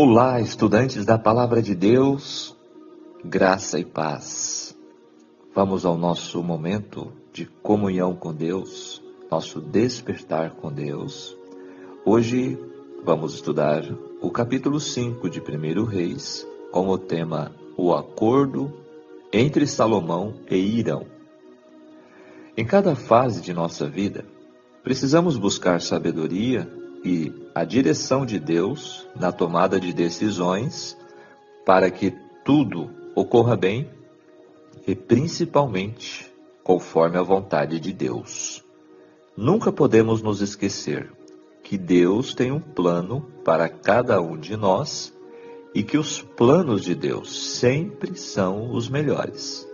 Olá, estudantes da Palavra de Deus, graça e paz. Vamos ao nosso momento de comunhão com Deus, nosso despertar com Deus. Hoje vamos estudar o capítulo 5 de 1 Reis, com o tema O Acordo entre Salomão e Hirão. Em cada fase de nossa vida, precisamos buscar sabedoria e a direção de Deus na tomada de decisões para que tudo ocorra bem e principalmente conforme a vontade de Deus. Nunca podemos nos esquecer que Deus tem um plano para cada um de nós e que os planos de Deus sempre são os melhores.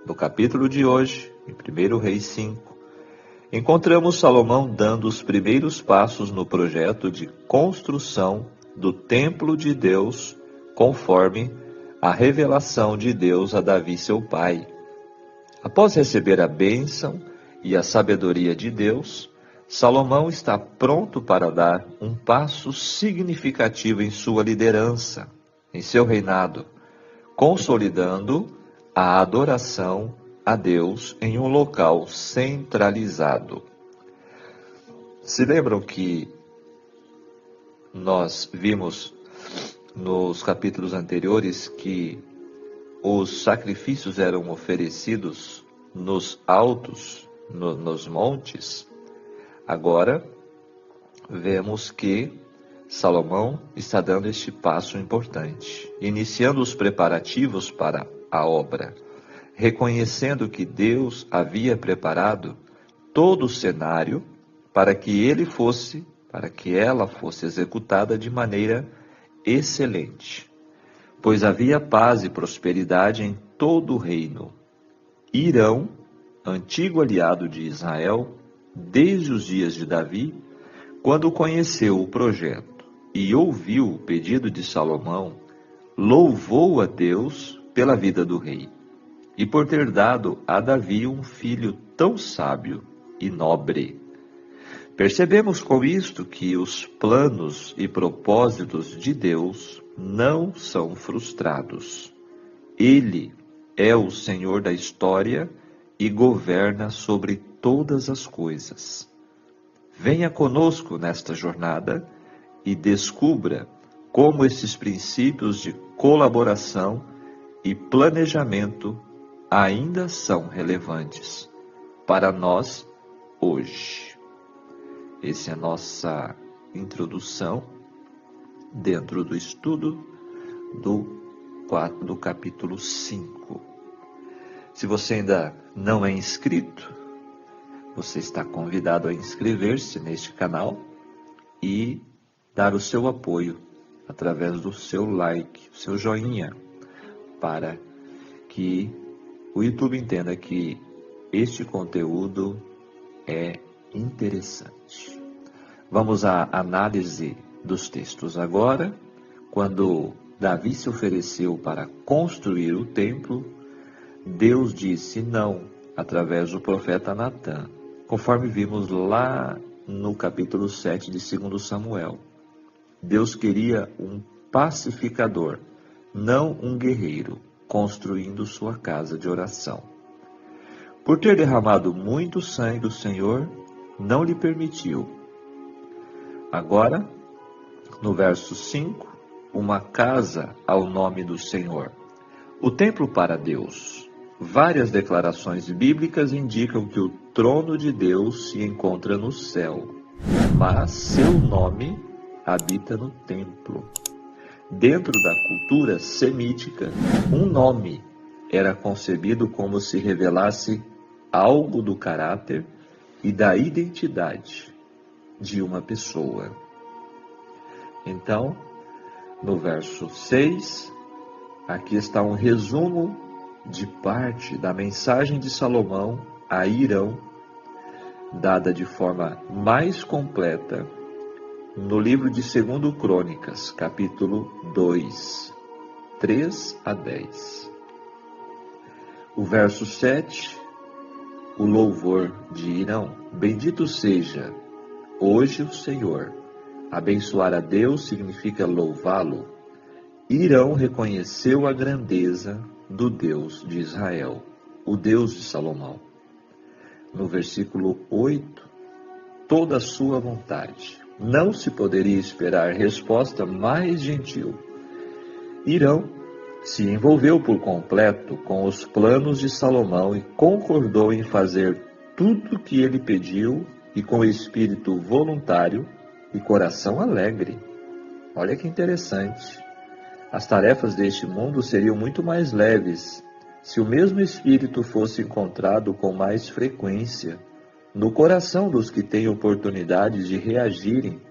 No capítulo de hoje, em 1 Reis 5, encontramos Salomão dando os primeiros passos no projeto de construção do templo de Deus, conforme a revelação de Deus a Davi, seu pai. Após receber a bênção e a sabedoria de Deus, Salomão está pronto para dar um passo significativo em sua liderança, em seu reinado, consolidando a adoração a Deus em um local centralizado. Se lembram que nós vimos nos capítulos anteriores que os sacrifícios eram oferecidos nos altos, nos montes? Agora vemos que Salomão está dando este passo importante, iniciando os preparativos para a obra, reconhecendo que Deus havia preparado todo o cenário para que ela fosse executada de maneira excelente, pois havia paz e prosperidade em todo o reino. Hirão, antigo aliado de Israel, desde os dias de Davi, quando conheceu o projeto e ouviu o pedido de Salomão, louvou a Deus pela vida do rei e por ter dado a Davi um filho tão sábio e nobre. Percebemos com isto que os planos e propósitos de Deus não são frustrados. Ele é o Senhor da história e governa sobre todas as coisas. Venha conosco nesta jornada e descubra como esses princípios de colaboração e planejamento ainda são relevantes para nós hoje. Essa é a nossa introdução dentro do estudo do capítulo 5. Se você ainda não é inscrito, você está convidado a inscrever-se neste canal e dar o seu apoio através do seu like, seu joinha, para que o YouTube entenda que este conteúdo é interessante. Vamos à análise dos textos agora. Quando Davi se ofereceu para construir o templo, Deus disse não, através do profeta Natã, conforme vimos lá no capítulo 7 de 2 Samuel. Deus queria um pacificador, não um guerreiro, construindo sua casa de oração. Por ter derramado muito sangue, o Senhor não lhe permitiu. Agora, no verso 5, uma casa ao nome do Senhor. O templo para Deus. Várias declarações bíblicas indicam que o trono de Deus se encontra no céu, mas seu nome habita no templo. Dentro da cultura semítica, um nome era concebido como se revelasse algo do caráter e da identidade de uma pessoa. Então, no verso 6, aqui está um resumo de parte da mensagem de Salomão a Hirão, dada de forma mais completa no livro de 2 Crônicas, capítulo 2, 3 a 10. O verso 7, o louvor de Hirão. Bendito seja hoje o Senhor. Abençoar a Deus significa louvá-lo, Irão reconheceu a grandeza do Deus de Israel, o Deus de Salomão. No versículo 8, toda a sua vontade. Não se poderia esperar resposta mais gentil. Irão se envolveu por completo com os planos de Salomão e concordou em fazer tudo o que ele pediu e com espírito voluntário e coração alegre. Olha que interessante. As tarefas deste mundo seriam muito mais leves se o mesmo espírito fosse encontrado com mais frequência no coração dos que têm oportunidade de reagirem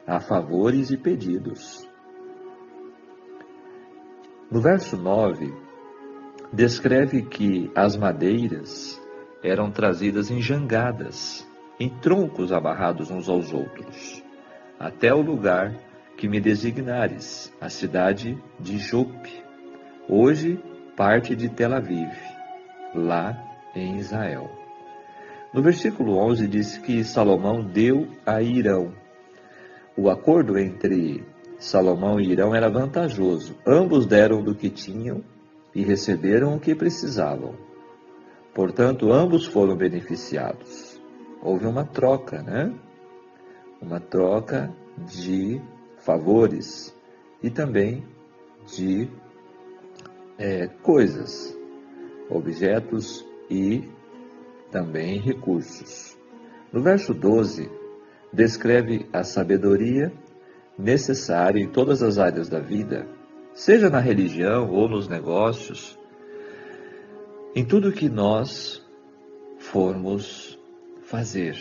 a favores e pedidos. No verso 9, descreve que as madeiras eram trazidas em jangadas, em troncos amarrados uns aos outros, até o lugar que me designares, a cidade de Jope, hoje parte de Tel Aviv, lá em Israel. No versículo 11 diz que Salomão deu a Irão. O acordo entre Salomão e Irão era vantajoso. Ambos deram do que tinham e receberam o que precisavam. Portanto, ambos foram beneficiados. Houve uma troca, né? Uma troca de favores e também de coisas, objetos e também recursos. No verso 12, descreve a sabedoria necessária em todas as áreas da vida, seja na religião ou nos negócios, em tudo que nós formos fazer.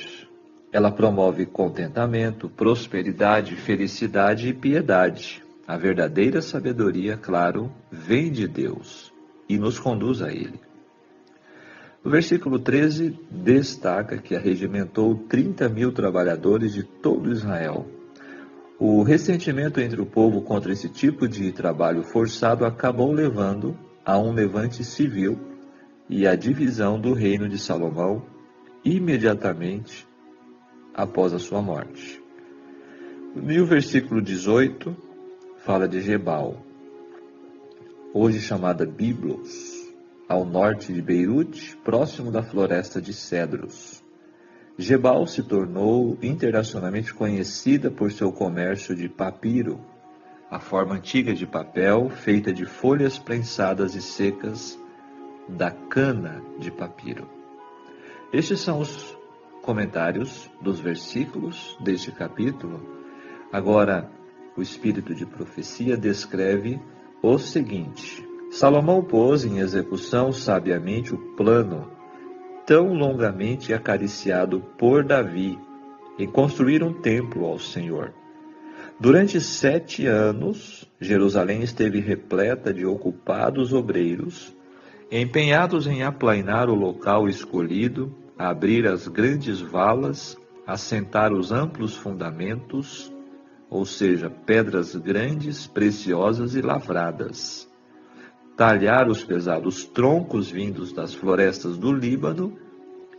Ela promove contentamento, prosperidade, felicidade e piedade. A verdadeira sabedoria, claro, vem de Deus e nos conduz a Ele. No versículo 13, destaca que arregimentou 30.000 trabalhadores de todo Israel. O ressentimento entre o povo contra esse tipo de trabalho forçado acabou levando a um levante civil e a divisão do reino de Salomão imediatamente após a sua morte. E o versículo 18 fala de Gebal, hoje chamada Biblos, ao norte de Beirute, próximo da floresta de cedros. Gebal se tornou internacionalmente conhecida por seu comércio de papiro, a forma antiga de papel feita de folhas prensadas e secas da cana de papiro. Estes são os comentários dos versículos deste capítulo. Agora, o espírito de profecia descreve o seguinte: Salomão pôs em execução sabiamente o plano tão longamente acariciado por Davi em construir um templo ao Senhor. Durante 7 anos, Jerusalém esteve repleta de ocupados obreiros, empenhados em aplainar o local escolhido, abrir as grandes valas, assentar os amplos fundamentos, ou seja, pedras grandes, preciosas e lavradas, talhar os pesados troncos vindos das florestas do Líbano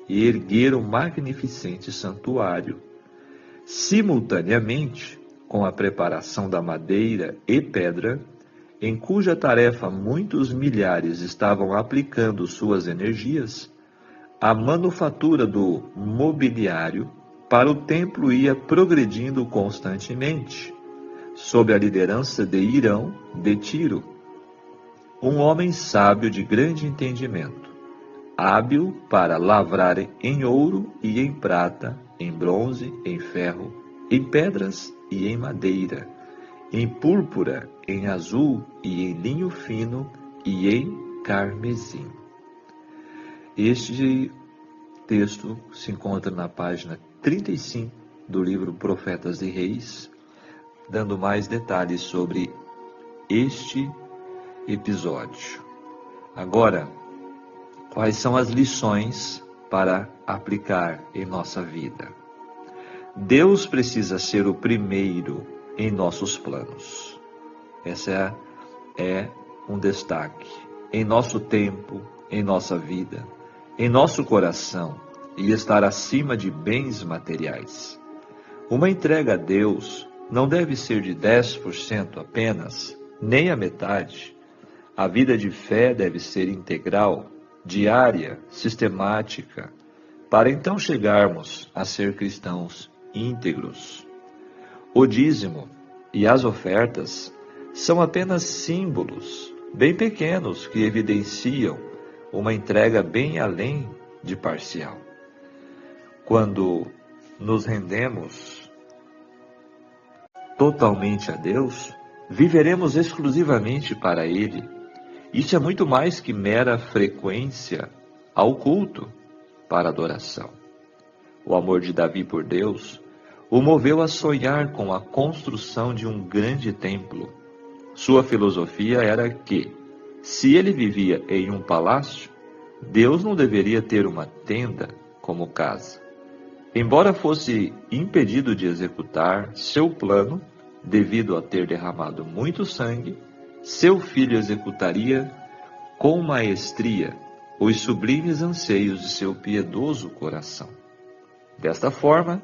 e erguer um magnificente santuário. Simultaneamente, com a preparação da madeira e pedra, em cuja tarefa muitos milhares estavam aplicando suas energias, a manufatura do mobiliário para o templo ia progredindo constantemente, sob a liderança de Irão de Tiro, um homem sábio de grande entendimento, hábil para lavrar em ouro e em prata, em bronze, em ferro, em pedras e em madeira, em púrpura, em azul e em linho fino e em carmesim. Este texto se encontra na página 35 do livro Profetas e Reis, dando mais detalhes sobre este episódio. Agora, quais são as lições para aplicar em nossa vida? Deus precisa ser o primeiro em nossos planos. Essa é um destaque. Em nosso tempo, em nossa vida, em nosso coração, e estar acima de bens materiais. Uma entrega a Deus não deve ser de 10% apenas nem a metade. A vida de fé deve ser integral, diária, sistemática, para então chegarmos a ser cristãos íntegros. O dízimo e as ofertas são apenas símbolos bem pequenos que evidenciam uma entrega bem além de parcial. Quando nos rendemos totalmente a Deus, viveremos exclusivamente para Ele. Isso é muito mais que mera frequência ao culto para adoração. O amor de Davi por Deus o moveu a sonhar com a construção de um grande templo. Sua filosofia era que, se ele vivia em um palácio, Deus não deveria ter uma tenda como casa. Embora fosse impedido de executar seu plano, devido a ter derramado muito sangue, seu filho executaria com maestria os sublimes anseios de seu piedoso coração. Desta forma,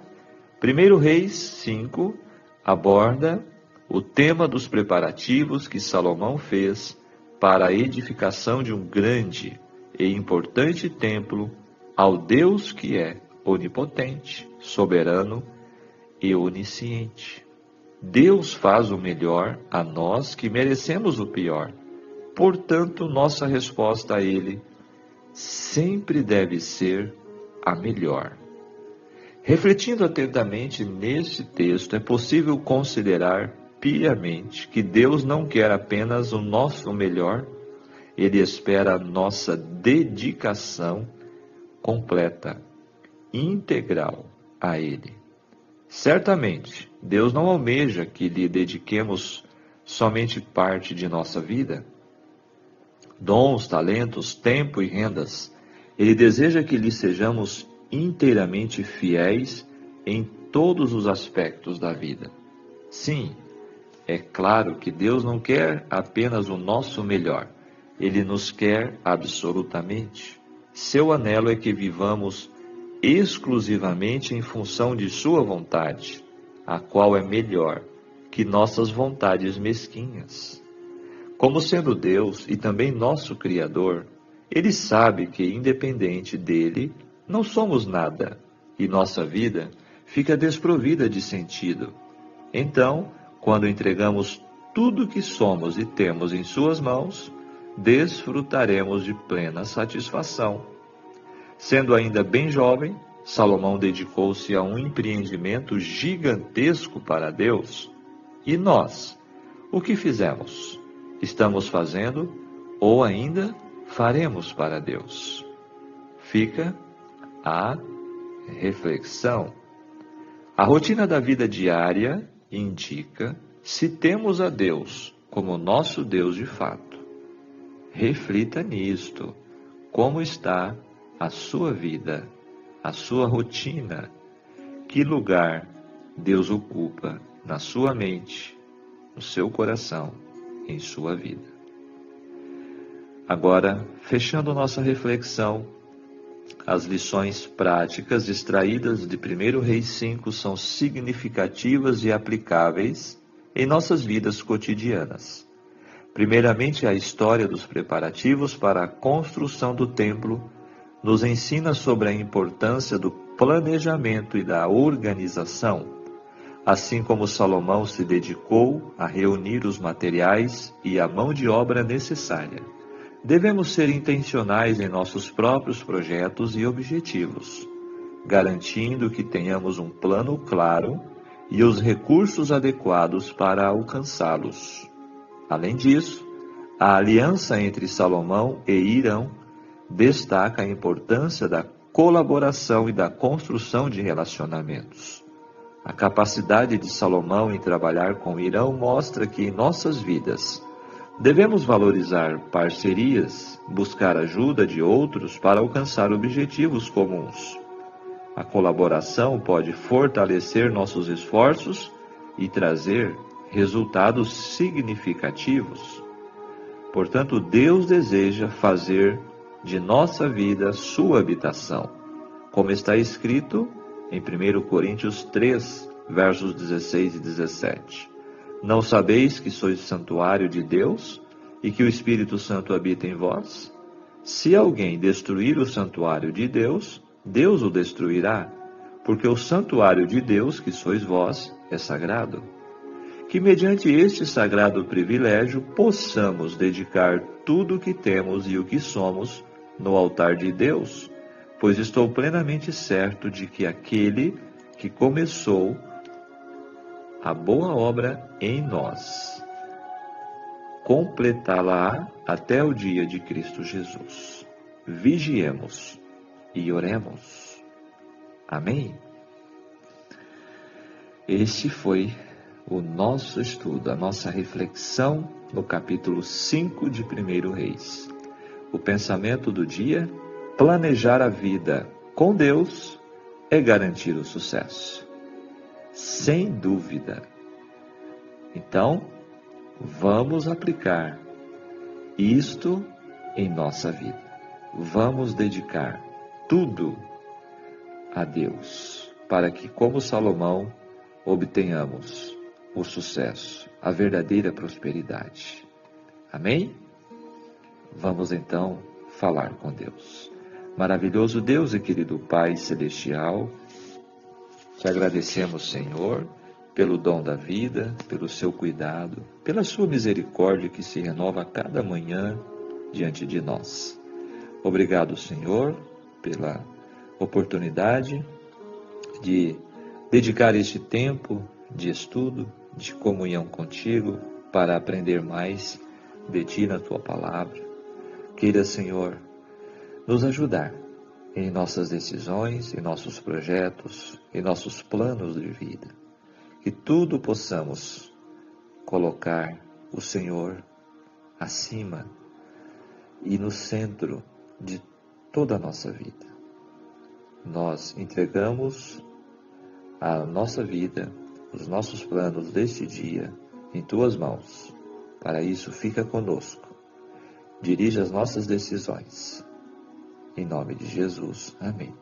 1 Reis 5 aborda o tema dos preparativos que Salomão fez para a edificação de um grande e importante templo ao Deus que é onipotente, soberano e onisciente. Deus faz o melhor a nós que merecemos o pior. Portanto, nossa resposta a Ele sempre deve ser a melhor. Refletindo atentamente neste texto, é possível considerar piamente que Deus não quer apenas o nosso melhor, Ele espera a nossa dedicação completa, integral a Ele. Certamente, Deus não almeja que lhe dediquemos somente parte de nossa vida, dons, talentos, tempo e rendas. Ele deseja que lhe sejamos inteiramente fiéis em todos os aspectos da vida. Sim, é claro que Deus não quer apenas o nosso melhor, Ele nos quer absolutamente. Seu anelo é que vivamos exclusivamente em função de sua vontade, a qual é melhor que nossas vontades mesquinhas. Como sendo Deus e também nosso Criador, Ele sabe que, independente dele, não somos nada, e nossa vida fica desprovida de sentido. Então, quando entregamos tudo o que somos e temos em suas mãos, desfrutaremos de plena satisfação. Sendo ainda bem jovem, Salomão dedicou-se a um empreendimento gigantesco para Deus. E nós, o que fizemos? Estamos fazendo ou ainda faremos para Deus? Fica a reflexão. A rotina da vida diária indica se temos a Deus como nosso Deus de fato. Reflita nisto. Como está a sua vida, a sua rotina? Que lugar Deus ocupa na sua mente, no seu coração, em sua vida? Agora, fechando nossa reflexão, as lições práticas extraídas de 1 Reis 5 são significativas e aplicáveis em nossas vidas cotidianas. Primeiramente, a história dos preparativos para a construção do templo nos ensina sobre a importância do planejamento e da organização, assim como Salomão se dedicou a reunir os materiais e a mão de obra necessária. Devemos ser intencionais em nossos próprios projetos e objetivos, garantindo que tenhamos um plano claro e os recursos adequados para alcançá-los. Além disso, a aliança entre Salomão e Hirão destaca a importância da colaboração e da construção de relacionamentos. A capacidade de Salomão em trabalhar com Hirão mostra que em nossas vidas devemos valorizar parcerias, buscar ajuda de outros para alcançar objetivos comuns. A colaboração pode fortalecer nossos esforços e trazer resultados significativos. Portanto, Deus deseja fazer de nossa vida sua habitação, como está escrito em 1 Coríntios 3, versos 16 e 17. Não sabeis que sois santuário de Deus e que o Espírito Santo habita em vós? Se alguém destruir o santuário de Deus, Deus o destruirá, porque o santuário de Deus, que sois vós, é sagrado. Que mediante este sagrado privilégio possamos dedicar tudo o que temos e o que somos no altar de Deus, pois estou plenamente certo de que aquele que começou a boa obra em nós completá-la até o dia de Cristo Jesus. Vigiemos e oremos. Amém? Este foi o nosso estudo, a nossa reflexão no capítulo 5 de 1 Reis. O pensamento do dia: planejar a vida com Deus é garantir o sucesso. Sem dúvida. Então, vamos aplicar isto em nossa vida. Vamos dedicar tudo a Deus, para que, como Salomão, obtenhamos o sucesso, a verdadeira prosperidade. Amém? Vamos então falar com Deus. Maravilhoso Deus e querido Pai Celestial, te agradecemos, Senhor, pelo dom da vida, pelo seu cuidado, pela sua misericórdia que se renova a cada manhã diante de nós. Obrigado, Senhor, pela oportunidade de dedicar este tempo de estudo, de comunhão contigo, para aprender mais de ti na tua palavra. Queira, Senhor, nos ajudar em nossas decisões, em nossos projetos, em nossos planos de vida. Que tudo possamos colocar o Senhor acima e no centro de toda a nossa vida. Nós entregamos a nossa vida, os nossos planos deste dia em tuas mãos. Para isso, fica conosco. Dirige as nossas decisões. Em nome de Jesus. Amém.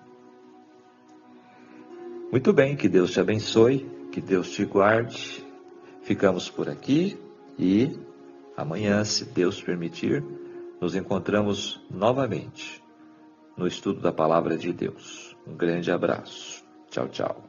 Muito bem, que Deus te abençoe, que Deus te guarde. Ficamos por aqui e amanhã, se Deus permitir, nos encontramos novamente no estudo da Palavra de Deus. Um grande abraço. Tchau, tchau.